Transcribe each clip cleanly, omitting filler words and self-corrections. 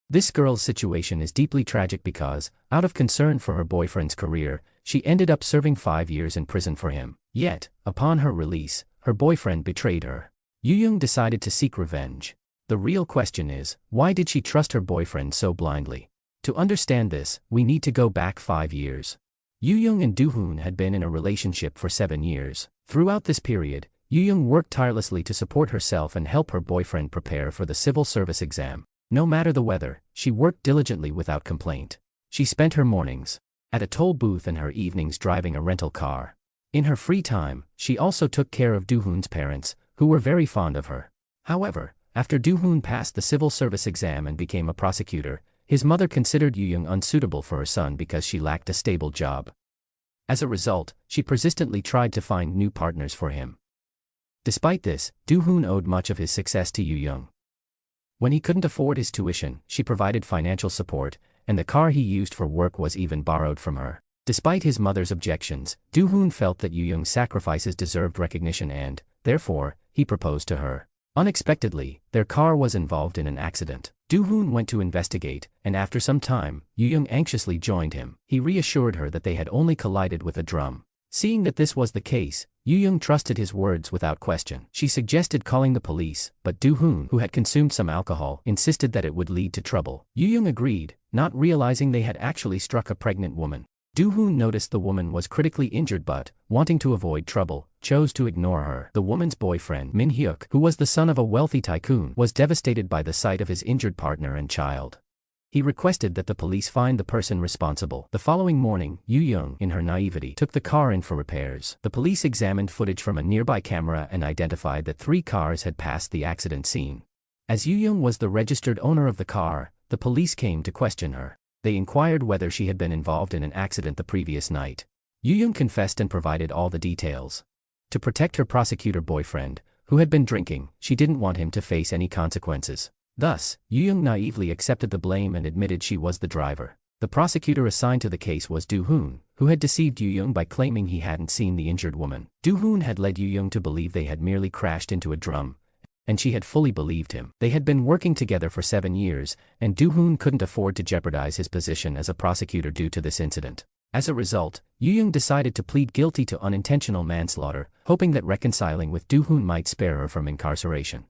This girl's situation is deeply tragic because, out of concern for her boyfriend's career, she ended up serving 5 years in prison for him. Yet, upon her release, her boyfriend betrayed her. Yoo-Jung decided to seek revenge. The real question is, why did she trust her boyfriend so blindly? To understand this, we need to go back 5 years. Yoo-Jung and Do-hoon had been in a relationship for 7 years. Throughout this period, Yoo-Jung worked tirelessly to support herself and help her boyfriend prepare for the civil service exam. No matter the weather, she worked diligently without complaint. She spent her mornings at a toll booth and her evenings driving a rental car. In her free time, she also took care of Do-hoon's parents, who were very fond of her. However, after Do-hoon passed the civil service exam and became a prosecutor, his mother considered Yoo-Jung unsuitable for her son because she lacked a stable job. As a result, she persistently tried to find new partners for him. Despite this, Do-hoon owed much of his success to Yoo-Jung. When he couldn't afford his tuition, she provided financial support, and the car he used for work was even borrowed from her. Despite his mother's objections, Do-hoon felt that Yoo-Jung's sacrifices deserved recognition and, therefore, he proposed to her. Unexpectedly, their car was involved in an accident. Do-hoon went to investigate, and after some time, Yoo-Jung anxiously joined him. He reassured her that they had only collided with a drum. Seeing that this was the case, Yoo-Jung trusted his words without question. She suggested calling the police, but Do-hoon, who had consumed some alcohol, insisted that it would lead to trouble. Yoo-Jung agreed, not realizing they had actually struck a pregnant woman. Do-hoon noticed the woman was critically injured but, wanting to avoid trouble, chose to ignore her. The woman's boyfriend, Min-hyuk, who was the son of a wealthy tycoon, was devastated by the sight of his injured partner and child. He requested that the police find the person responsible. The following morning, Yoo-Jung, in her naivety, took the car in for repairs. The police examined footage from a nearby camera and identified that 3 cars had passed the accident scene. As Yoo-Jung was the registered owner of the car, the police came to question her. They inquired whether she had been involved in an accident the previous night. Yoo-Jung confessed and provided all the details. To protect her prosecutor boyfriend, who had been drinking, she didn't want him to face any consequences. Thus, Yoo-Jung naively accepted the blame and admitted she was the driver. The prosecutor assigned to the case was Do-hoon, who had deceived Yoo-Jung by claiming he hadn't seen the injured woman. Do-hoon had led Yoo-Jung to believe they had merely crashed into a drum, and she had fully believed him. They had been working together for 7 years, and Do-hoon couldn't afford to jeopardize his position as a prosecutor due to this incident. As a result, Yoo-Jung decided to plead guilty to unintentional manslaughter, hoping that reconciling with Do-hoon might spare her from incarceration.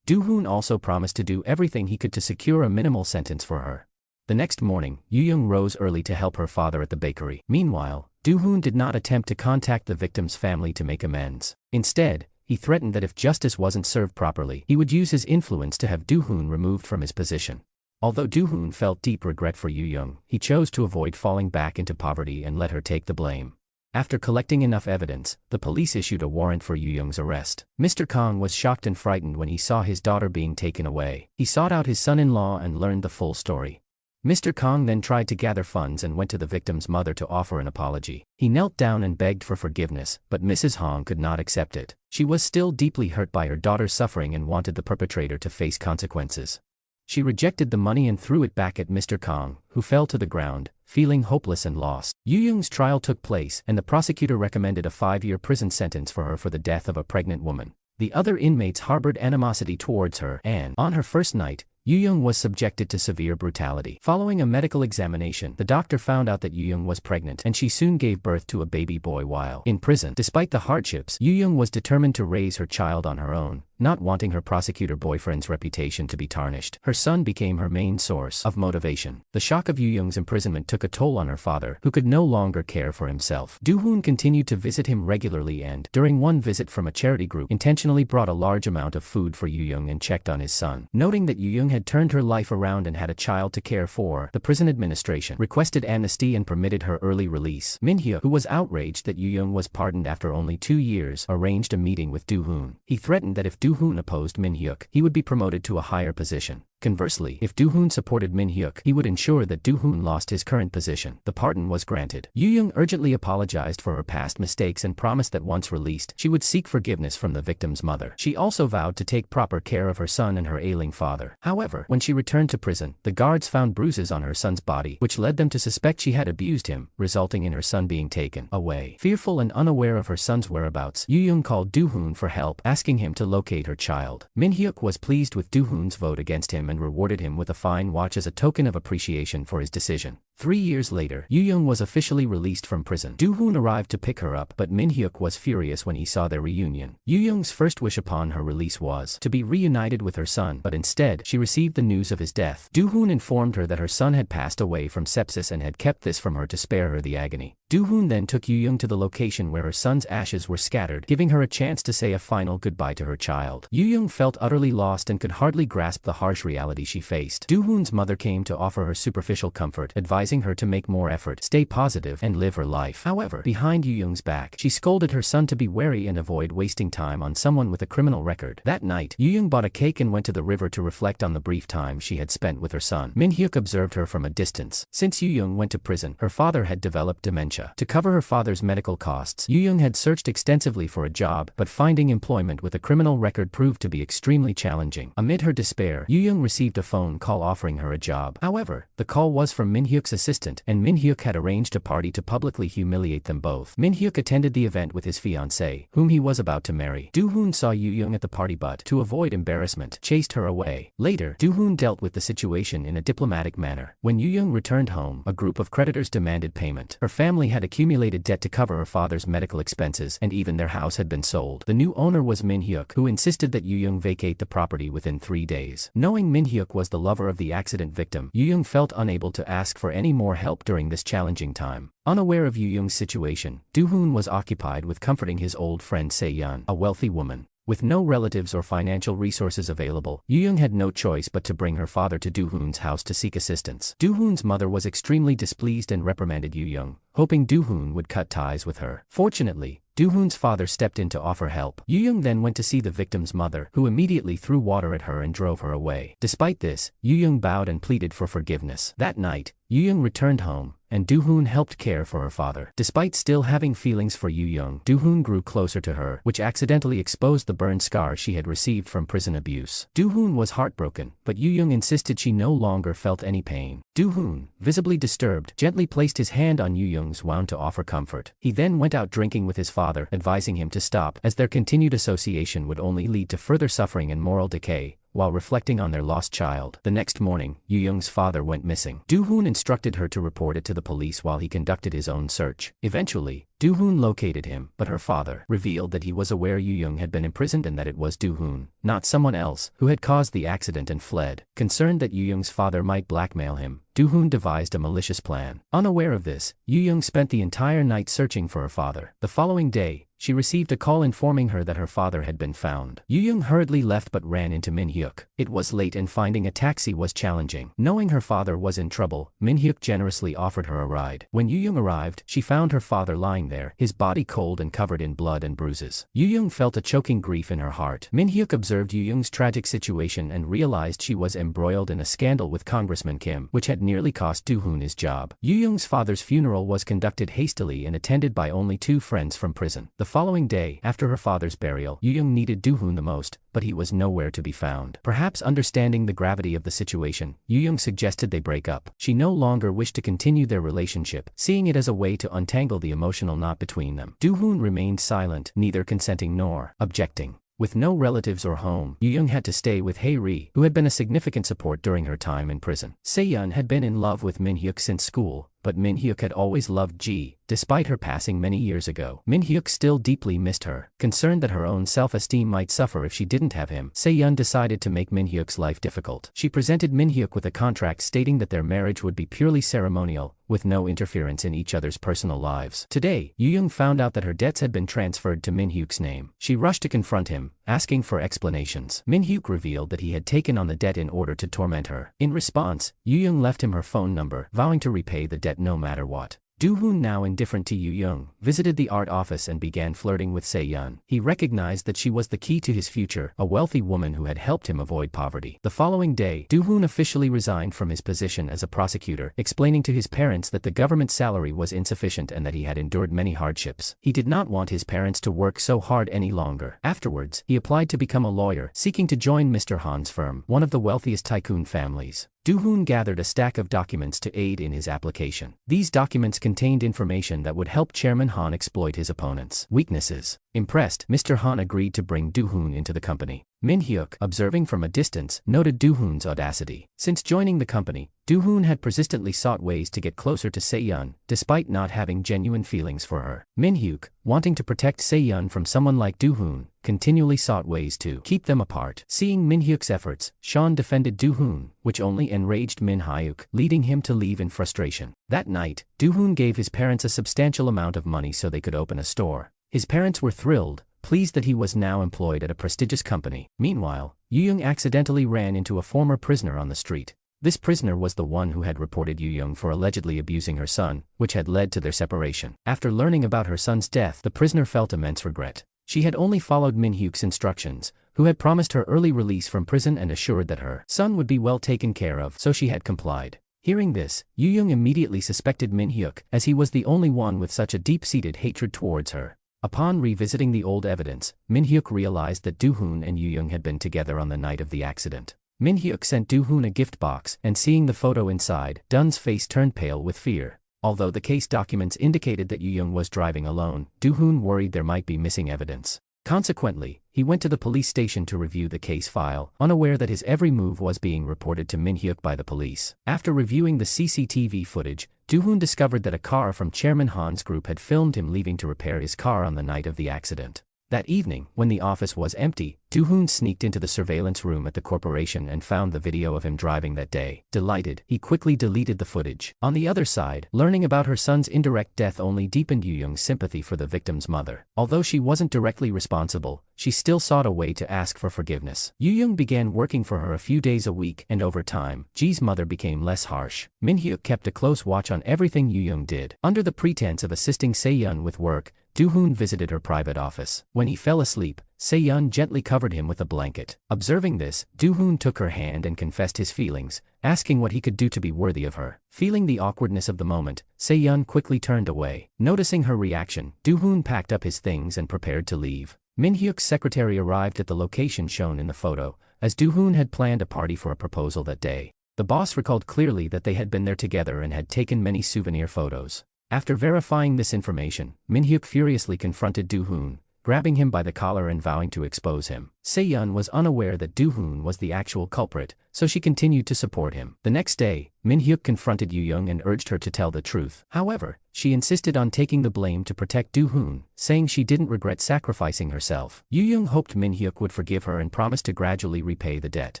Do-hoon also promised to do everything he could to secure a minimal sentence for her. The next morning, Yoo-Jung rose early to help her father at the bakery. Meanwhile, Do-hoon did not attempt to contact the victim's family to make amends. Instead, he threatened that if justice wasn't served properly, he would use his influence to have Do-hoon removed from his position. Although Do-hoon felt deep regret for Yoo-Jung, he chose to avoid falling back into poverty and let her take the blame. After collecting enough evidence, the police issued a warrant for Yoo-Jung's arrest. Mr. Kang was shocked and frightened when he saw his daughter being taken away. He sought out his son-in-law and learned the full story. Mr. Kang then tried to gather funds and went to the victim's mother to offer an apology. He knelt down and begged for forgiveness, but Mrs. Hong could not accept it. She was still deeply hurt by her daughter's suffering and wanted the perpetrator to face consequences. She rejected the money and threw it back at Mr. Kang, who fell to the ground, feeling hopeless and lost. Yoo-Jung's trial took place, and the prosecutor recommended a 5-year prison sentence for her for the death of a pregnant woman. The other inmates harbored animosity towards her, and, on her first night, Yoo-Jung was subjected to severe brutality. Following a medical examination, the doctor found out that Yoo-Jung was pregnant, and she soon gave birth to a baby boy while in prison. Despite the hardships, Yoo-Jung was determined to raise her child on her own, not wanting her prosecutor boyfriend's reputation to be tarnished. Her son became her main source of motivation. The shock of Yoo-Jung's imprisonment took a toll on her father, who could no longer care for himself. Do-hoon continued to visit him regularly and, during one visit from a charity group, intentionally brought a large amount of food for Yoo-Jung and checked on his son. Noting that Yoo-Jung had turned her life around and had a child to care for, the prison administration requested amnesty and permitted her early release. Min-hyuk, who was outraged that Yoo-Jung was pardoned after only 2 years, arranged a meeting with Do-hoon. He threatened that if Do-hoon opposed Min-hyuk, he would be promoted to a higher position. Conversely, if Do-hoon supported Min-hyuk, he would ensure that Do-hoon lost his current position. The pardon was granted. Yoo-Jung urgently apologized for her past mistakes and promised that once released, she would seek forgiveness from the victim's mother. She also vowed to take proper care of her son and her ailing father. However, when she returned to prison, the guards found bruises on her son's body, which led them to suspect she had abused him, resulting in her son being taken away. Fearful and unaware of her son's whereabouts, Yoo-Jung called Do-hoon for help, asking him to locate her child. Min-hyuk was pleased with Do-hoon's vote against him him and rewarded him with a fine watch as a token of appreciation for his decision. 3 years later, Yoo-Jung was officially released from prison. Do-hoon arrived to pick her up, but Min-hyuk was furious when he saw their reunion. Yoo-Jung's first wish upon her release was to be reunited with her son, but instead, she received the news of his death. Do-hoon informed her that her son had passed away from sepsis and had kept this from her to spare her the agony. Do-hoon then took Yoo-Jung to the location where her son's ashes were scattered, giving her a chance to say a final goodbye to her child. Yoo-Jung felt utterly lost and could hardly grasp the harsh reality she faced. Do-hoon's mother came to offer her superficial comfort, advising her to make more effort, stay positive, and live her life. However, behind Yoo-Jung's back, she scolded her son to be wary and avoid wasting time on someone with a criminal record. That night, Yoo-Jung bought a cake and went to the river to reflect on the brief time she had spent with her son. Min-hyuk observed her from a distance. Since Yoo-Jung went to prison, her father had developed dementia. To cover her father's medical costs, Yoo-Jung had searched extensively for a job, but finding employment with a criminal record proved to be extremely challenging. Amid her despair, Yoo-Jung received a phone call offering her a job. However, the call was from Min-hyuk's assistant, and Min-hyuk had arranged a party to publicly humiliate them both. Min-hyuk attended the event with his fiancée, whom he was about to marry. Do-hoon saw Yoo-Jung at the party but, to avoid embarrassment, chased her away. Later, Do-hoon dealt with the situation in a diplomatic manner. When Yoo-Jung returned home, a group of creditors demanded payment. Her family had accumulated debt to cover her father's medical expenses, and even their house had been sold. The new owner was Min-hyuk, who insisted that Yoo-Jung vacate the property within 3 days. Knowing Min-hyuk was the lover of the accident victim, Yoo-Jung felt unable to ask for any more help during this challenging time. Unaware of Yoo-Jung's situation, Do-hoon was occupied with comforting his old friend Se-yeon, a wealthy woman. With no relatives or financial resources available, Yoo-Jung had no choice but to bring her father to Do-hoon's house to seek assistance. Do-hoon's mother was extremely displeased and reprimanded Yoo-Jung, hoping Do-hoon would cut ties with her. Fortunately, Do-hoon's father stepped in to offer help. Yoo-Jung then went to see the victim's mother, who immediately threw water at her and drove her away. Despite this, Yoo-Jung bowed and pleaded for forgiveness. That night, Yoo-Jung returned home, and Do-hoon helped care for her father. Despite still having feelings for Yoo-Jung, Do-hoon grew closer to her, which accidentally exposed the burn scar she had received from prison abuse. Do-hoon was heartbroken, but Yoo-Jung insisted she no longer felt any pain. Do-hoon, visibly disturbed, gently placed his hand on Yoo-Jung's wound to offer comfort. He then went out drinking with his father, advising him to stop, as their continued association would only lead to further suffering and moral decay. While reflecting on their lost child, the next morning, Yoo-Jung's father went missing. Do-hoon instructed her to report it to the police while he conducted his own search. Eventually, Do-hoon located him, but her father revealed that he was aware Yoo-Jung had been imprisoned and that it was Do-hoon, not someone else, who had caused the accident and fled. Concerned that Yoo-Jung's father might blackmail him, Do-hoon devised a malicious plan. Unaware of this, Yoo-Jung spent the entire night searching for her father. The following day, she received a call informing her that her father had been found. Yoo-Jung hurriedly left but ran into Min-hyuk. It was late and finding a taxi was challenging. Knowing her father was in trouble, Min-hyuk generously offered her a ride. When Yoo-Jung arrived, she found her father lying there, his body cold and covered in blood and bruises. Yoo-Jung felt a choking grief in her heart. Min-hyuk observed Yoo-Jung's tragic situation and realized she was embroiled in a scandal with Congressman Kim, which had nearly cost Do-hoon his job. Yoo-Jung's father's funeral was conducted hastily and attended by only 2 friends from prison. The following day, after her father's burial, Yoo-Jung needed Do-hoon the most, but he was nowhere to be found. Perhaps understanding the gravity of the situation, Yoo-Jung suggested they break up. She no longer wished to continue their relationship, seeing it as a way to untangle the emotional knot between them. Do-hoon remained silent, neither consenting nor objecting. With no relatives or home, Yoo-Jung had to stay with Hae-ri, who had been a significant support during her time in prison. Se-yeon had been in love with Min-hyuk since school, but Min-hyuk had always loved Ji. Despite her passing many years ago, Min-hyuk still deeply missed her. Concerned that her own self-esteem might suffer if she didn't have him, Se-yeon decided to make Min-hyuk's life difficult. She presented Min-hyuk with a contract stating that their marriage would be purely ceremonial, with no interference in each other's personal lives. Today, Yoo-Jung found out that her debts had been transferred to Min-hyuk's name. She rushed to confront him, asking for explanations. Min-hyuk revealed that he had taken on the debt in order to torment her. In response, Yoo-Jung left him her phone number, vowing to repay the debt no matter what. Do-hoon, now indifferent to Yoo-Jung, visited the art office and began flirting with Se-yeon. He recognized that she was the key to his future, a wealthy woman who had helped him avoid poverty. The following day, Do-hoon officially resigned from his position as a prosecutor, explaining to his parents that the government salary was insufficient and that he had endured many hardships. He did not want his parents to work so hard any longer. Afterwards, he applied to become a lawyer, seeking to join Mr. Han's firm, one of the wealthiest tycoon families. Do-hoon gathered a stack of documents to aid in his application. These documents contained information that would help Chairman Han exploit his opponent's weaknesses. Impressed, Mr. Han agreed to bring Do-hoon into the company. Min-hyuk, observing from a distance, noted Do-hoon's audacity. Since joining the company, Do-hoon had persistently sought ways to get closer to Se-yeon, despite not having genuine feelings for her. Min-hyuk, wanting to protect Se-yeon from someone like Do-hoon, continually sought ways to keep them apart. Seeing Min-hyuk's efforts, Sean defended Do-hoon, which only enraged Min-hyuk, leading him to leave in frustration. That night, Do-hoon gave his parents a substantial amount of money so they could open a store. His parents were thrilled, pleased that he was now employed at a prestigious company. Meanwhile, Yoo-Jung accidentally ran into a former prisoner on the street. This prisoner was the one who had reported Yoo-Jung for allegedly abusing her son, which had led to their separation. After learning about her son's death, the prisoner felt immense regret. She had only followed Min-hyuk's instructions, who had promised her early release from prison and assured that her son would be well taken care of, so she had complied. Hearing this, Yoo-Jung immediately suspected Min-hyuk, as he was the only one with such a deep-seated hatred towards her. Upon revisiting the old evidence, Min-hyuk realized that Do-hoon and Yoo-Jung had been together on the night of the accident. Min-hyuk sent Do-hoon a gift box, and seeing the photo inside, Dun's face turned pale with fear. Although the case documents indicated that Yoo-Jung was driving alone, Do-hoon worried there might be missing evidence. Consequently, he went to the police station to review the case file, unaware that his every move was being reported to Min-hyuk by the police. After reviewing the CCTV footage, Do-hoon discovered that a car from Chairman Han's group had filmed him leaving to repair his car on the night of the accident. That evening, when the office was empty, Do-hoon sneaked into the surveillance room at the corporation and found the video of him driving that day. Delighted, he quickly deleted the footage. On the other side, learning about her son's indirect death only deepened Yoo-Jung's sympathy for the victim's mother. Although she wasn't directly responsible, she still sought a way to ask for forgiveness. Yoo-Jung began working for her a few days a week, and over time, Ji's mother became less harsh. Min-hyuk kept a close watch on everything Yoo-Jung did. Under the pretense of assisting Se-yeon with work, Do-hoon visited her private office. When he fell asleep, Se-yeon gently covered him with a blanket. Observing this, Do-hoon took her hand and confessed his feelings, asking what he could do to be worthy of her. Feeling the awkwardness of the moment, Se-yeon quickly turned away. Noticing her reaction, Do-hoon packed up his things and prepared to leave. Min-hyuk's secretary arrived at the location shown in the photo, as Do-hoon had planned a party for a proposal that day. The boss recalled clearly that they had been there together and had taken many souvenir photos. After verifying this information, Min-hyuk furiously confronted Do-hoon, grabbing him by the collar and vowing to expose him. Se-yeon was unaware that Do-hoon was the actual culprit, so she continued to support him. The next day, Min-hyuk confronted Yoo-Jung and urged her to tell the truth. However, she insisted on taking the blame to protect Do-hoon, saying she didn't regret sacrificing herself. Yoo-Jung hoped Min-hyuk would forgive her and promised to gradually repay the debt.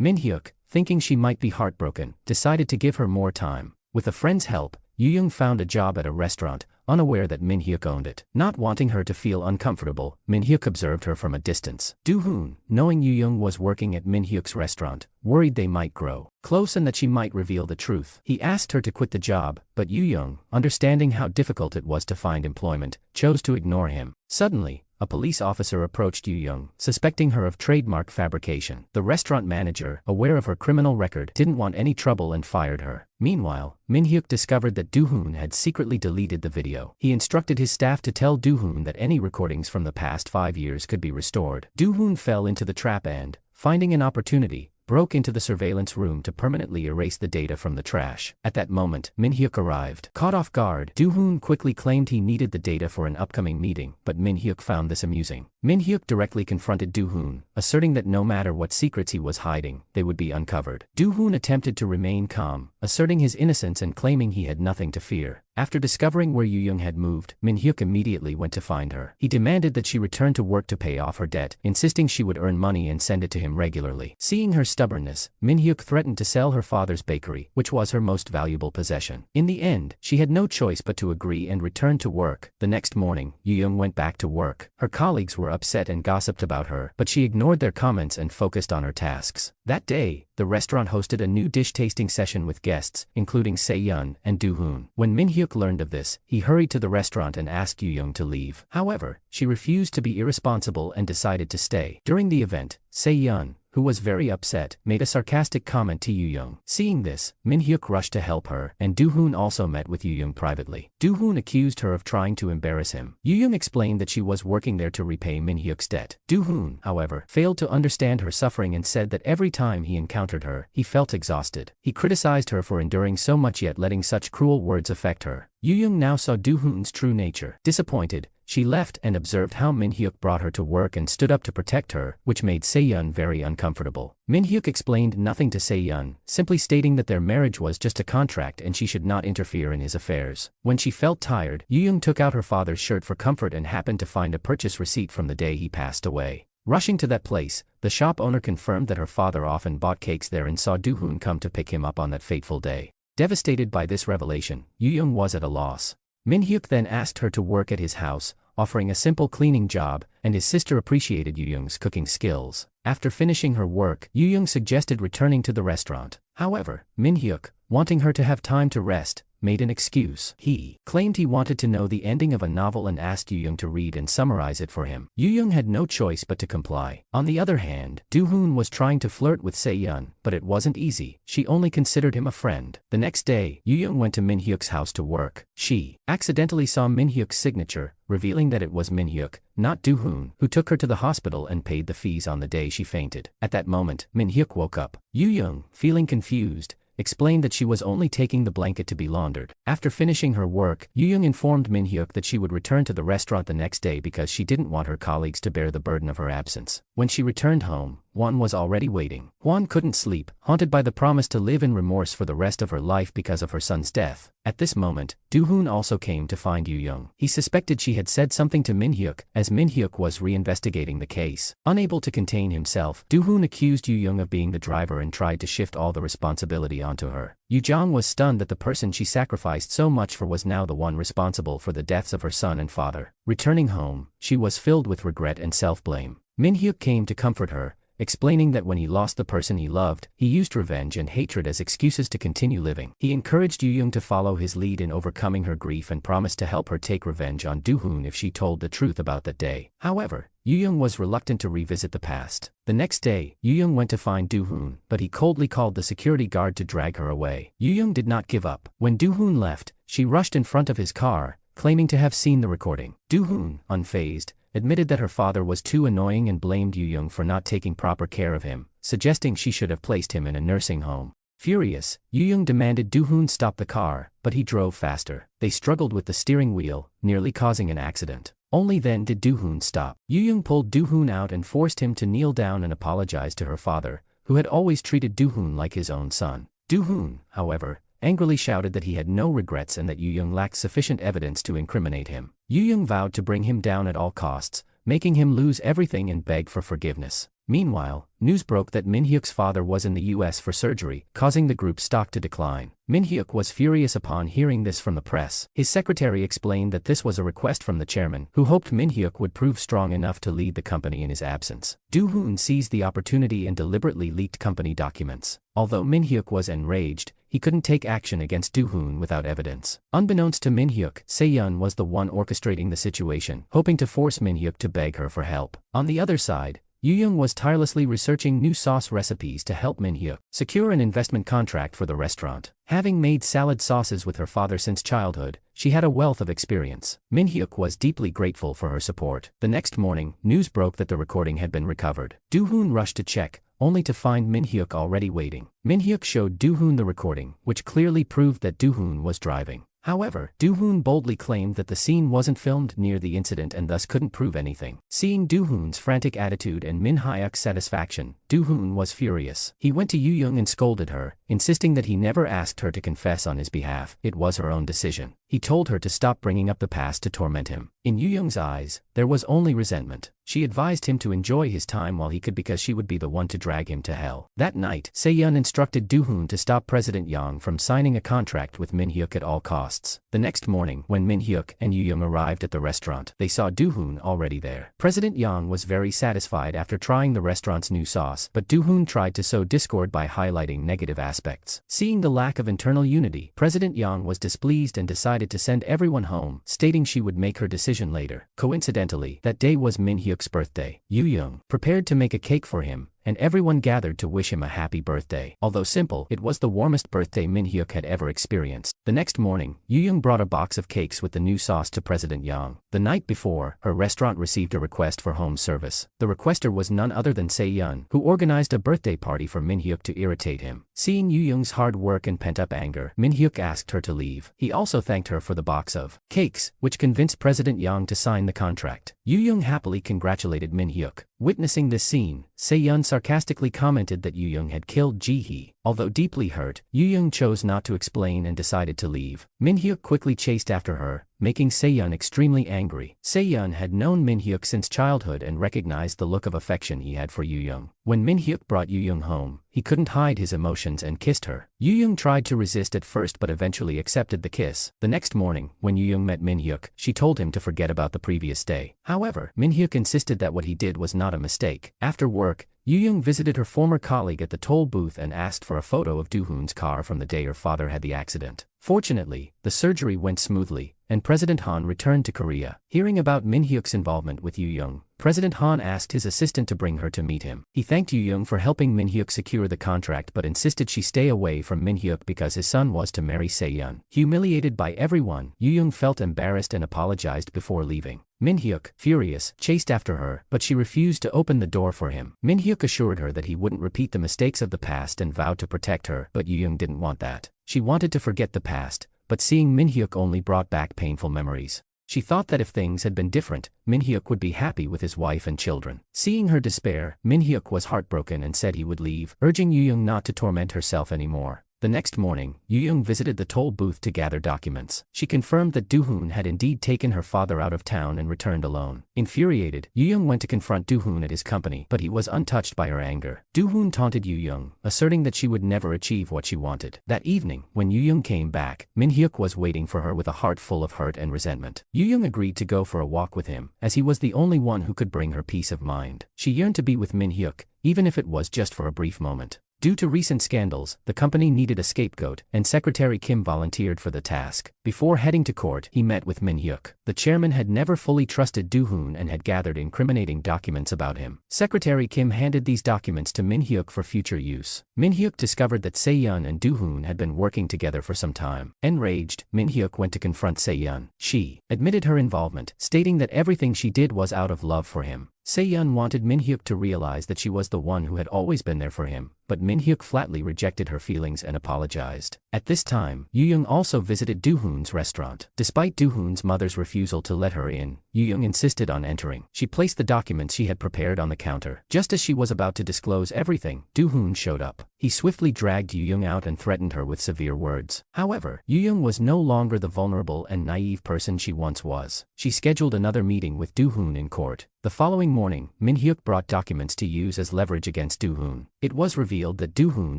Min-hyuk, thinking she might be heartbroken, decided to give her more time. With a friend's help, Yoo-Jung found a job at a restaurant, unaware that Min-hyuk owned it. Not wanting her to feel uncomfortable, Min-hyuk observed her from a distance. Do-hoon, knowing Yoo-Jung was working at Min-hyuk's restaurant, worried they might grow close and that she might reveal the truth. He asked her to quit the job, but Yoo-Jung, understanding how difficult it was to find employment, chose to ignore him. Suddenly, a police officer approached Yoo-Jung, suspecting her of trademark fabrication. The restaurant manager, aware of her criminal record, didn't want any trouble and fired her. Meanwhile, Min-hyuk discovered that Do-hoon had secretly deleted the video. He instructed his staff to tell Do-hoon that any recordings from the past 5 years could be restored. Do-hoon fell into the trap and, finding an opportunity, broke into the surveillance room to permanently erase the data from the trash. At that moment, Min-hyuk arrived. Caught off guard, Do-hoon quickly claimed he needed the data for an upcoming meeting, but Min-hyuk found this amusing. Min-hyuk directly confronted Do-hoon, asserting that no matter what secrets he was hiding, they would be uncovered. Do-hoon attempted to remain calm, asserting his innocence and claiming he had nothing to fear. After discovering where Yoo-Jung had moved, Min-hyuk immediately went to find her. He demanded that she return to work to pay off her debt, insisting she would earn money and send it to him regularly. Seeing her stubbornness, Min-hyuk threatened to sell her father's bakery, which was her most valuable possession. In the end, she had no choice but to agree and return to work. The next morning, Yoo-Jung went back to work. Her colleagues were upset and gossiped about her, but she ignored their comments and focused on her tasks. That day, the restaurant hosted a new dish tasting session with guests, including Se-yeon and Do-hoon. When Min-hyuk learned of this, he hurried to the restaurant and asked Yoo-Jung to leave. However, she refused to be irresponsible and decided to stay. During the event, Se-yeon, who was very upset, made a sarcastic comment to Yoo-Jung. Seeing this, Min-hyuk rushed to help her, and Do-hoon also met with Yoo-Jung privately. Do-hoon accused her of trying to embarrass him. Yoo-Jung explained that she was working there to repay Min-hyuk's debt. Do-hoon, however, failed to understand her suffering and said that every time he encountered her, he felt exhausted. He criticized her for enduring so much yet letting such cruel words affect her. Yoo-Jung now saw Do-hoon's true nature. Disappointed, she left and observed how Min-hyuk brought her to work and stood up to protect her, which made Se-yeon very uncomfortable. Min-hyuk explained nothing to Se-yeon, simply stating that their marriage was just a contract and she should not interfere in his affairs. When she felt tired, Yoo-jung took out her father's shirt for comfort and happened to find a purchase receipt from the day he passed away. Rushing to that place, the shop owner confirmed that her father often bought cakes there and saw Do-hoon come to pick him up on that fateful day. Devastated by this revelation, Yoo-jung was at a loss. Min-hyuk then asked her to work at his house, offering a simple cleaning job, and his sister appreciated Yoo-jung's cooking skills. After finishing her work, Yoo-jung suggested returning to the restaurant. However, Min-hyuk, wanting her to have time to rest, made an excuse. He claimed he wanted to know the ending of a novel and asked Yoo-jung to read and summarize it for him. Yoo-jung had no choice but to comply. On the other hand, Do-hoon was trying to flirt with Se-yeon, but it wasn't easy. She only considered him a friend. The next day, Yoo-jung went to Min-hyuk's house to work. She accidentally saw Min-hyuk's signature, revealing that it was Min-hyuk, not Do-hoon, who took her to the hospital and paid the fees on the day she fainted. At that moment, Min-hyuk woke up. Yoo-jung, feeling confused, explained that she was only taking the blanket to be laundered. After finishing her work, Yoo-jung informed Min-hyuk that she would return to the restaurant the next day because she didn't want her colleagues to bear the burden of her absence. When she returned home, Hwan was already waiting. Hwan couldn't sleep, haunted by the promise to live in remorse for the rest of her life because of her son's death. At this moment, Do-hoon also came to find Yoo-jung. He suspected she had said something to Min-hyuk, as Min-hyuk was reinvestigating the case. Unable to contain himself, Do-hoon accused Yoo-jung of being the driver and tried to shift all the responsibility onto her. Yoo-jung was stunned that the person she sacrificed so much for was now the one responsible for the deaths of her son and father. Returning home, she was filled with regret and self-blame. Min-hyuk came to comfort her, explaining that when he lost the person he loved, he used revenge and hatred as excuses to continue living. He encouraged Yoo-jung to follow his lead in overcoming her grief and promised to help her take revenge on Do-hoon if she told the truth about that day. However, Yoo-jung was reluctant to revisit the past. The next day, Yoo-jung went to find Do-hoon, but he coldly called the security guard to drag her away. Yoo-jung did not give up. When Do-hoon left, she rushed in front of his car, claiming to have seen the recording. Do-hoon, unfazed, admitted that her father was too annoying and blamed Yoo-jung for not taking proper care of him, suggesting she should have placed him in a nursing home. Furious, Yoo-jung demanded Do-hoon stop the car, but he drove faster. They struggled with the steering wheel, nearly causing an accident. Only then did Do-hoon stop. Yoo-jung pulled Do-hoon out and forced him to kneel down and apologize to her father, who had always treated Do-hoon like his own son. Do-hoon, however, angrily shouted that he had no regrets and that Yoo-jung lacked sufficient evidence to incriminate him. Yoo-jung vowed to bring him down at all costs, making him lose everything and beg for forgiveness. Meanwhile, news broke that Min-hyuk's father was in the US for surgery, causing the group's stock to decline. Min-hyuk was furious upon hearing this from the press. His secretary explained that this was a request from the chairman, who hoped Min-hyuk would prove strong enough to lead the company in his absence. Do-hoon seized the opportunity and deliberately leaked company documents. Although Min-hyuk was enraged, he couldn't take action against Do-hoon without evidence. Unbeknownst to Min-hyuk, Se-yeon was the one orchestrating the situation, hoping to force Min-hyuk to beg her for help. On the other side, Yoo-jung was tirelessly researching new sauce recipes to help Min-hyuk secure an investment contract for the restaurant. Having made salad sauces with her father since childhood, she had a wealth of experience. Min-hyuk was deeply grateful for her support. The next morning, news broke that the recording had been recovered. Do-hoon rushed to check, only to find Min-hyuk already waiting. Min-hyuk showed Do-hoon the recording, which clearly proved that Do-hoon was driving. However, Do-hoon boldly claimed that the scene wasn't filmed near the incident and thus couldn't prove anything. Seeing Do-hoon's frantic attitude and Min-hyuk's satisfaction, Do-hoon was furious. He went to Yoo-jung and scolded her, insisting that he never asked her to confess on his behalf. It was her own decision. He told her to stop bringing up the past to torment him. In Yoo-jung's eyes, there was only resentment. She advised him to enjoy his time while he could because she would be the one to drag him to hell. That night, Se-yeon instructed Do-hoon to stop President Yang from signing a contract with Min-hyuk at all costs. The next morning, when Min-hyuk and Yoo-jung arrived at the restaurant, they saw Do-hoon already there. President Yang was very satisfied after trying the restaurant's new sauce, but Do-hoon tried to sow discord by highlighting negative aspects. Seeing the lack of internal unity, President Yang was displeased and decided to send everyone home, stating she would make her decision later. Coincidentally, that day was Min-hyuk's birthday. Yoo-jung, prepared to make a cake for him, and everyone gathered to wish him a happy birthday. Although simple, it was the warmest birthday Min-hyuk had ever experienced. The next morning, Yoo-Jung brought a box of cakes with the new sauce to President Yang. The night before, her restaurant received a request for home service. The requester was none other than Se-yeon, who organized a birthday party for Min-hyuk to irritate him. Seeing Yoo-Jung's hard work and pent-up anger, Min-hyuk asked her to leave. He also thanked her for the box of cakes, which convinced President Yang to sign the contract. Yoo-Jung happily congratulated Min-hyuk. Witnessing this scene, Se-yeon sarcastically commented that Yoo-Jung had killed Ji-hee. Although deeply hurt, Yoo-Jung chose not to explain and decided to leave. Min-hyuk quickly chased after her, making Se-yeon extremely angry. Se-yeon had known Min-hyuk since childhood and recognized the look of affection he had for Yoo-Jung. When Min-hyuk brought Yoo-Jung home, he couldn't hide his emotions and kissed her. Yoo-Jung tried to resist at first but eventually accepted the kiss. The next morning, when Yoo-Jung met Min-hyuk, she told him to forget about the previous day. However, Min-hyuk insisted that what he did was not a mistake. After work, Yoo-Jung visited her former colleague at the toll booth and asked for a photo of Do-hoon's car from the day her father had the accident. Fortunately, the surgery went smoothly, and President Han returned to Korea. Hearing about Min-hyuk's involvement with Yoo-Jung, President Han asked his assistant to bring her to meet him. He thanked Yoo-Jung for helping Min-hyuk secure the contract but insisted she stay away from Min-hyuk because his son was to marry Se-yeon. Humiliated by everyone, Yoo-Jung felt embarrassed and apologized before leaving. Min-hyuk, furious, chased after her, but she refused to open the door for him. Min-hyuk assured her that he wouldn't repeat the mistakes of the past and vowed to protect her, but Yoo-Jung didn't want that. She wanted to forget the past, but seeing Min-hyuk only brought back painful memories. She thought that if things had been different, Min-hyuk would be happy with his wife and children. Seeing her despair, Min-hyuk was heartbroken and said he would leave, urging Yoo-Jung not to torment herself anymore. The next morning, Yoo-Jung visited the toll booth to gather documents. She confirmed that Do-hoon had indeed taken her father out of town and returned alone. Infuriated, Yoo-Jung went to confront Do-hoon at his company, but he was untouched by her anger. Do-hoon taunted Yoo-Jung, asserting that she would never achieve what she wanted. That evening, when Yoo-Jung came back, Min-hyuk was waiting for her with a heart full of hurt and resentment. Yoo-Jung agreed to go for a walk with him, as he was the only one who could bring her peace of mind. She yearned to be with Min-hyuk, even if it was just for a brief moment. Due to recent scandals, the company needed a scapegoat, and Secretary Kim volunteered for the task. Before heading to court, he met with Min-hyuk. The chairman had never fully trusted Do-hoon and had gathered incriminating documents about him. Secretary Kim handed these documents to Min-hyuk for future use. Min-hyuk discovered that Se-yeon and Do-hoon had been working together for some time. Enraged, Min-hyuk went to confront Se-yeon. She admitted her involvement, stating that everything she did was out of love for him. Se-yeon wanted Min-hyuk to realize that she was the one who had always been there for him, but Min-hyuk flatly rejected her feelings and apologized. At this time, Yoo-Jung also visited Do-hoon's restaurant. Despite Do-hoon's mother's refusal to let her in, Yoo-Jung insisted on entering. She placed the documents she had prepared on the counter. Just as she was about to disclose everything, Do-hoon showed up. He swiftly dragged Yoo-Jung out and threatened her with severe words. However, Yoo-Jung was no longer the vulnerable and naive person she once was. She scheduled another meeting with Do-hoon in court. The following morning, Min-hyuk brought documents to use as leverage against Do-hoon. It was revealed that Do-hoon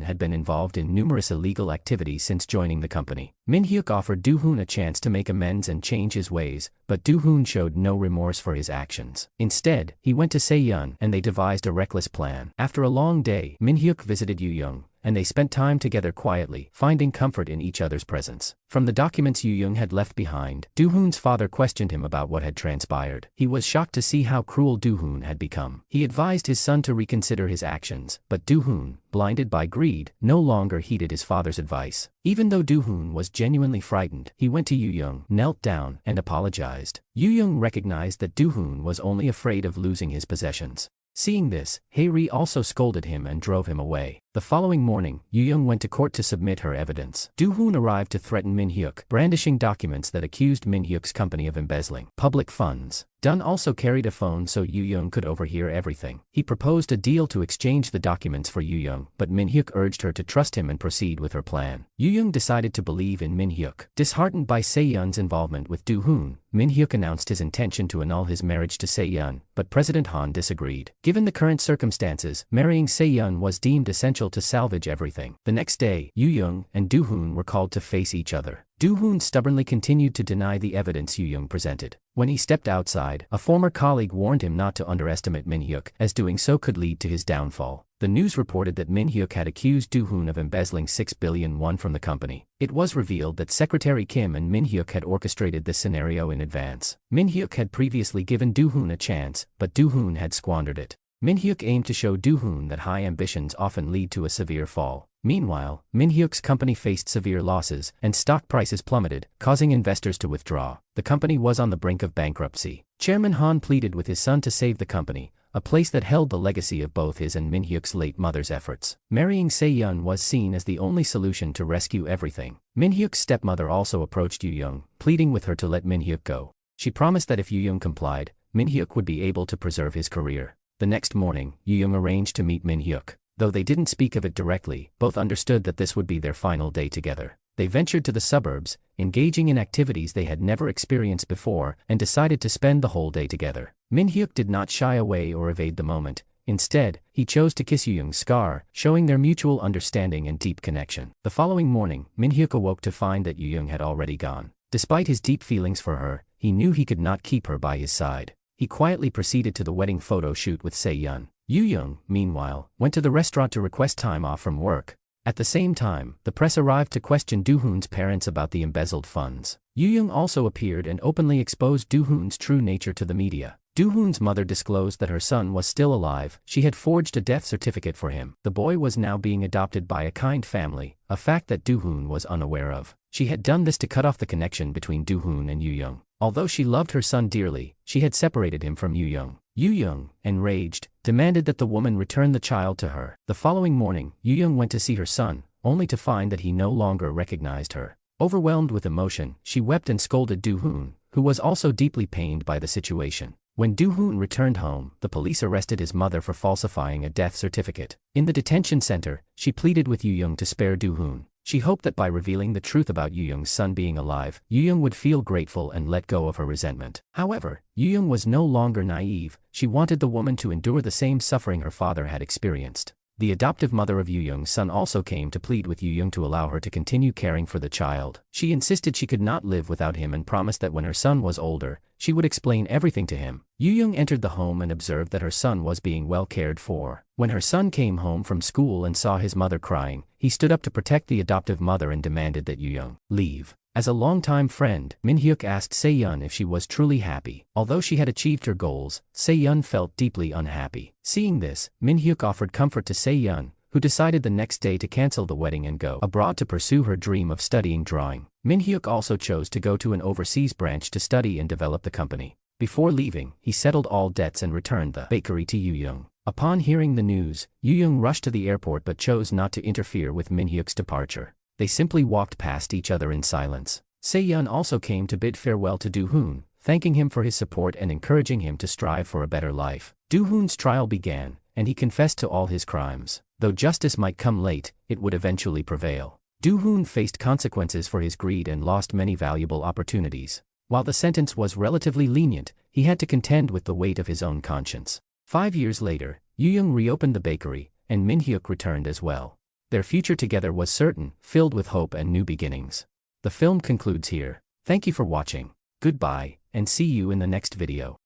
had been involved in numerous illegal activities since joining the company. Min-hyuk offered Do-hoon a chance to make amends and change his ways, but Do-hoon showed no remorse for his actions. Instead, he went to Se-yeon and they devised a reckless plan. After a long day, Min-hyuk visited Yoo-Jung, and they spent time together quietly, finding comfort in each other's presence. From the documents Yoo-Jung had left behind, Do-hoon's father questioned him about what had transpired. He was shocked to see how cruel Do-hoon had become. He advised his son to reconsider his actions, but Do-hoon, blinded by greed, no longer heeded his father's advice. Even though Do-hoon was genuinely frightened, he went to Yoo-Jung, knelt down, and apologized. Yoo-Jung recognized that Do-hoon was only afraid of losing his possessions. Seeing this, Hae-ri also scolded him and drove him away. The following morning, Yoo-Jung went to court to submit her evidence. Do-hoon arrived to threaten Min-hyuk, brandishing documents that accused Min-hyuk's company of embezzling public funds. Dun also carried a phone so Yoo-Jung could overhear everything. He proposed a deal to exchange the documents for Yoo-Jung, but Min-hyuk urged her to trust him and proceed with her plan. Yoo-Jung decided to believe in Min-hyuk. Disheartened by Se-yeon's involvement with Do-hoon, Min-hyuk announced his intention to annul his marriage to Se-yeon, but President Han disagreed. Given the current circumstances, marrying Se-yeon was deemed essential to salvage everything. The next day, Yoo-Jung and Do-hoon were called to face each other. Do-hoon stubbornly continued to deny the evidence Yoo-Jung presented. When he stepped outside, a former colleague warned him not to underestimate Min-hyuk, as doing so could lead to his downfall. The news reported that Min-hyuk had accused Do-hoon of embezzling 6 billion won from the company. It was revealed that Secretary Kim and Min-hyuk had orchestrated this scenario in advance. Min-hyuk had previously given Do-hoon a chance, but Do-hoon had squandered it. Min-hyuk aimed to show Do-hoon that high ambitions often lead to a severe fall. Meanwhile, Min-hyuk's company faced severe losses, and stock prices plummeted, causing investors to withdraw. The company was on the brink of bankruptcy. Chairman Han pleaded with his son to save the company, a place that held the legacy of both his and Min-hyuk's late mother's efforts. Marrying Se-yeon was seen as the only solution to rescue everything. Min-hyuk's stepmother also approached Yoo-Jung, pleading with her to let Min-hyuk go. She promised that if Yoo-Jung complied, Min-hyuk would be able to preserve his career. The next morning, Yoo-Jung arranged to meet Min-hyuk. Though they didn't speak of it directly, both understood that this would be their final day together. They ventured to the suburbs, engaging in activities they had never experienced before, and decided to spend the whole day together. Min-hyuk did not shy away or evade the moment. Instead, he chose to kiss Yoo-Jung's scar, showing their mutual understanding and deep connection. The following morning, Min-hyuk awoke to find that Yoo-Jung had already gone. Despite his deep feelings for her, he knew he could not keep her by his side. He quietly proceeded to the wedding photo shoot with Se-yeon. Yoo-Jung, meanwhile, went to the restaurant to request time off from work. At the same time, the press arrived to question Do-hoon's parents about the embezzled funds. Yoo-Jung also appeared and openly exposed Do-hoon's true nature to the media. Do-hoon's mother disclosed that her son was still alive. She had forged a death certificate for him. The boy was now being adopted by a kind family, a fact that Do-hoon was unaware of. She had done this to cut off the connection between Do-hoon and Yoo-Jung. Although she loved her son dearly, she had separated him from Yoo-Jung. Yoo-Jung, enraged, demanded that the woman return the child to her. The following morning, Yoo-Jung went to see her son, only to find that he no longer recognized her. Overwhelmed with emotion, she wept and scolded Do-hoon, who was also deeply pained by the situation. When Do-hoon returned home, the police arrested his mother for falsifying a death certificate. In the detention center, she pleaded with Yoo-Jung to spare Do-hoon. She hoped that by revealing the truth about Yoo-Jung's son being alive, Yoo-Jung would feel grateful and let go of her resentment. However, Yoo-Jung was no longer naive. She wanted the woman to endure the same suffering her father had experienced. The adoptive mother of Yoo-Jung's son also came to plead with Yoo-Jung to allow her to continue caring for the child. She insisted she could not live without him and promised that when her son was older, she would explain everything to him. Yoo-Jung entered the home and observed that her son was being well cared for. When her son came home from school and saw his mother crying, he stood up to protect the adoptive mother and demanded that Yoo-Jung leave. As a longtime friend, Min-hyuk asked Se-yeon if she was truly happy. Although she had achieved her goals, Se-yeon felt deeply unhappy. Seeing this, Min-hyuk offered comfort to Se-yeon, who decided the next day to cancel the wedding and go abroad to pursue her dream of studying drawing. Min-hyuk also chose to go to an overseas branch to study and develop the company. Before leaving, he settled all debts and returned the bakery to Yoo-Jung. Upon hearing the news, Yoo-Jung rushed to the airport but chose not to interfere with Min-hyuk's departure. They simply walked past each other in silence. Se-yeon also came to bid farewell to Do-hoon, thanking him for his support and encouraging him to strive for a better life. Do-hoon's trial began, and he confessed to all his crimes. Though justice might come late, it would eventually prevail. Do-hoon faced consequences for his greed and lost many valuable opportunities. While the sentence was relatively lenient, he had to contend with the weight of his own conscience. 5 years later, Yoo-Jung reopened the bakery, and Min-hyuk returned as well. Their future together was certain, filled with hope and new beginnings. The film concludes here. Thank you for watching. Goodbye, and see you in the next video.